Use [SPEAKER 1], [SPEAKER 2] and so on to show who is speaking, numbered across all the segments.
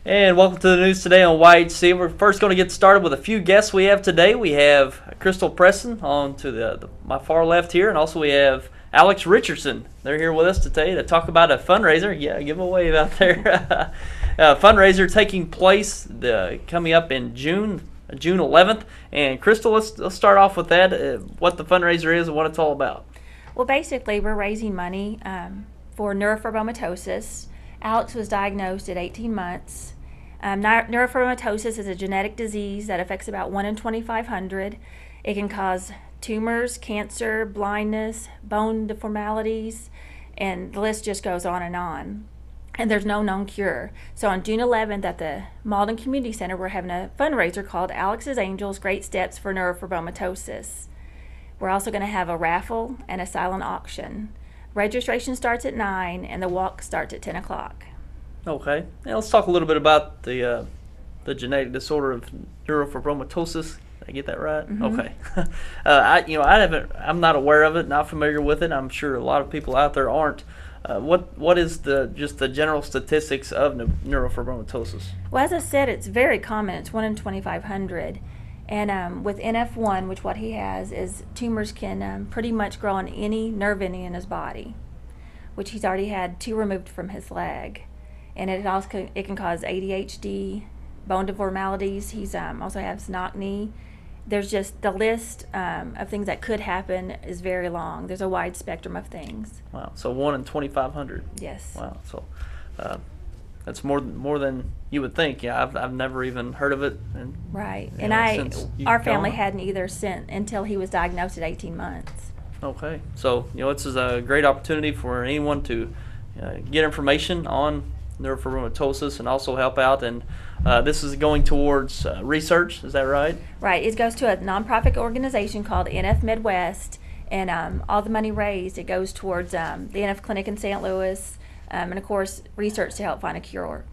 [SPEAKER 1] And welcome to the news today on YHC. We're first going to get started with a few guests we have today. We have Presson on to my far left here, and also we have Alex Richardson. They're here with us today to talk about a fundraiser. Yeah, give them a wave out there. Fundraiser taking place coming up in June 11th. And Crystal, let's start off with that, what the fundraiser is and what it's all about.
[SPEAKER 2] Well, basically, we're raising money for neurofibromatosis. Alex was diagnosed at 18 months. Neurofibromatosis is a genetic disease that affects about 1 in 2,500. It can cause tumors, cancer, blindness, bone deformities, and the list just goes on. And there's no known cure. So on June 11th at the Malden Community Center, we're having a fundraiser called Alex's Angels, Great Steps for Neurofibromatosis. We're also going to have a raffle and a silent auction. Registration starts at 9 and the walk starts at 10 o'clock.
[SPEAKER 1] Okay. Now let's talk a little bit about the genetic disorder of neurofibromatosis. Did I get that right?
[SPEAKER 2] Mm-hmm.
[SPEAKER 1] Okay. I'm not aware of it, not familiar with it. I'm sure a lot of people out there aren't. What is just the general statistics of neurofibromatosis?
[SPEAKER 2] Well, as I said, it's very common. It's 1 in 2,500. And with NF1, which what he has is tumors can pretty much grow on any nerve ending in his body, which he's already had 2 removed from his leg. And it can cause ADHD, bone deformities. He's also has knock knee. There's just the list of things that could happen is very long. There's a wide spectrum of things.
[SPEAKER 1] Wow. So 1 in 2,500.
[SPEAKER 2] Yes.
[SPEAKER 1] Wow. So that's more than you would think. Yeah, I've never even heard of it. And,
[SPEAKER 2] right. And our family hadn't either until he was diagnosed at 18 months.
[SPEAKER 1] Okay. So this is a great opportunity for anyone to get information on neurofibromatosis and also help out. And this is going towards research. Is that right?
[SPEAKER 2] Right. It goes to a nonprofit organization called NF Midwest, and all the money raised, it goes towards the NF Clinic in St. Louis, and of course research to help find a cure.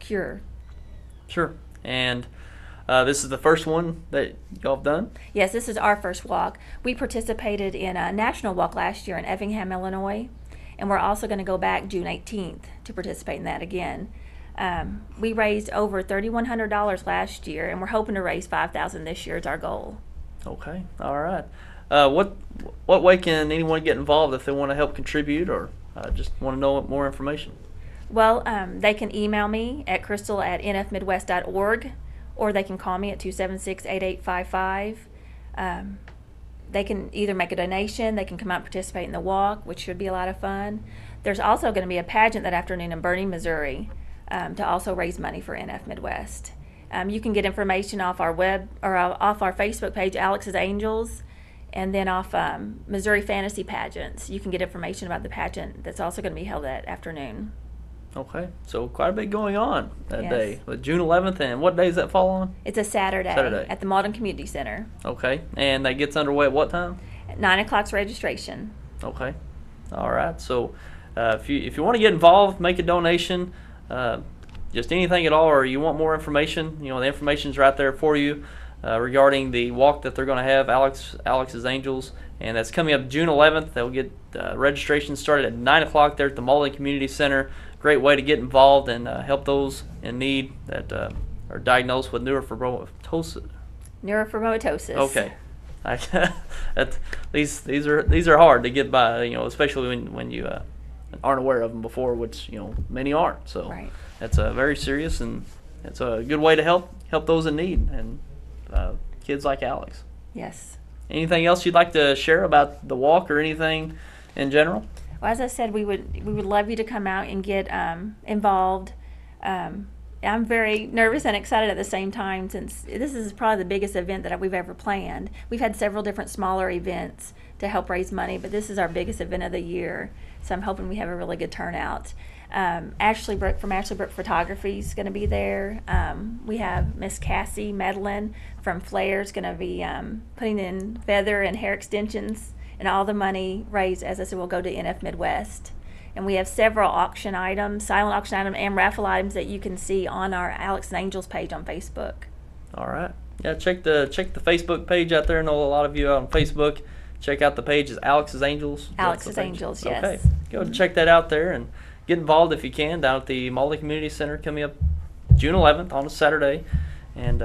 [SPEAKER 1] Sure. And this is the first one that y'all have done?
[SPEAKER 2] Yes, this is our first walk. We participated in a national walk last year in Effingham, Illinois, and we're also going to go back June 18th to participate in that again. We raised over $3,100 last year, and we're hoping to raise $5,000 this year is our goal.
[SPEAKER 1] Okay. All right. What way can anyone get involved if they want to help contribute or just want to know more information?
[SPEAKER 2] Well, they can email me at crystal@nfmidwest.org, or they can call me at 276-8855. They can either make a donation, they can come out and participate in the walk, which should be a lot of fun. There's also going to be a pageant that afternoon in Bernie, Missouri, to also raise money for NF Midwest. You can get information off our off our Facebook page, Alex's Angels, and then off Missouri Fantasy Pageants. You can get information about the pageant that's also going to be held that afternoon.
[SPEAKER 1] Okay, so quite a bit going on that
[SPEAKER 2] Yes.
[SPEAKER 1] day. But June 11th, and what day does that fall on?
[SPEAKER 2] It's a Saturday at the Malden Community Center.
[SPEAKER 1] Okay, and that gets underway at what time?
[SPEAKER 2] At 9 o'clock's registration.
[SPEAKER 1] Okay, all right. So if you want to get involved, make a donation, just anything at all, or you want more information, the information's right there for you regarding the walk that they're going to have, Alex's Angels, and that's coming up June 11th. They'll get registration started at 9 o'clock there at the Malden Community Center. Great way to get involved and help those in need that are diagnosed with neurofibromatosis.
[SPEAKER 2] Neurofibromatosis.
[SPEAKER 1] Okay, these are hard to get by, especially when you aren't aware of them before, which many aren't. So
[SPEAKER 2] Right.
[SPEAKER 1] That's very serious, and it's a good way to help those in need and kids like Alex.
[SPEAKER 2] Yes.
[SPEAKER 1] Anything else you'd like to share about the walk or anything in general?
[SPEAKER 2] Well, as I said, we would love you to come out and get involved. I'm very nervous and excited at the same time, since this is probably the biggest event that we've ever planned. We've had several different smaller events to help raise money, but this is our biggest event of the year, so I'm hoping we have a really good turnout. Ashley Brook from Ashley Brook Photography is going to be there. We have Miss Cassie Medlin from Flair is going to be putting in feather and hair extensions, and all the money raised, as I said, will go to NF Midwest. And we have several auction items, silent auction items, and raffle items that you can see on our Alex and Angels page on Facebook.
[SPEAKER 1] All right. Yeah, check the Facebook page out there. I know a lot of you on Facebook. Check out the page. Is Alex's Angels?
[SPEAKER 2] Alex's Angels, yes.
[SPEAKER 1] Okay. Go and check that out there and get involved if you can down at the Malden Community Center coming up June 11th on a Saturday, and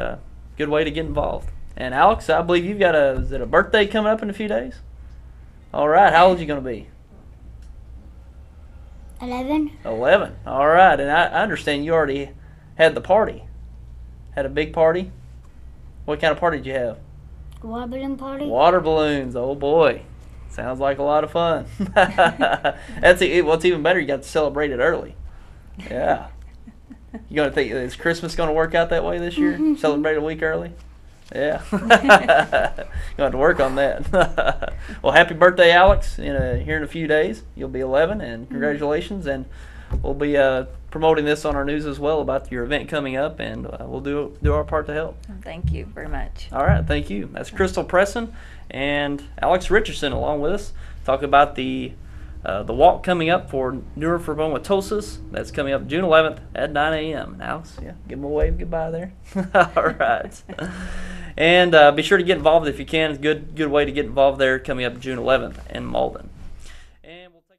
[SPEAKER 1] good way to get involved. And Alex, I believe you've got is it a birthday coming up in a few days? All right, how old are you going to be?
[SPEAKER 3] 11.
[SPEAKER 1] 11. All right, and I understand you already had the party. Had a big party? What kind of party did you have?
[SPEAKER 3] Water balloon party.
[SPEAKER 1] Water balloons. Oh, boy. Sounds like a lot of fun. What's even better, you got to celebrate it early. Yeah. You going to think, is Christmas going to work out that way this year? Celebrate a week early? Yeah. Going to have to work on that. Well, happy birthday, Alex. Here in a few days. You'll be 11, and congratulations. And we'll be promoting this on our news as well about your event coming up, and we'll do our part to help.
[SPEAKER 2] Thank you very much.
[SPEAKER 1] All right, thank you. That's Crystal Presson and Alex Richardson along with us. Talk about the walk coming up for neurofibromatosis. That's coming up June 11th at 9 a.m. And Alex, yeah, give them a wave goodbye there. All right. And be sure to get involved if you can. It's a good way to get involved there coming up June 11th in Malden.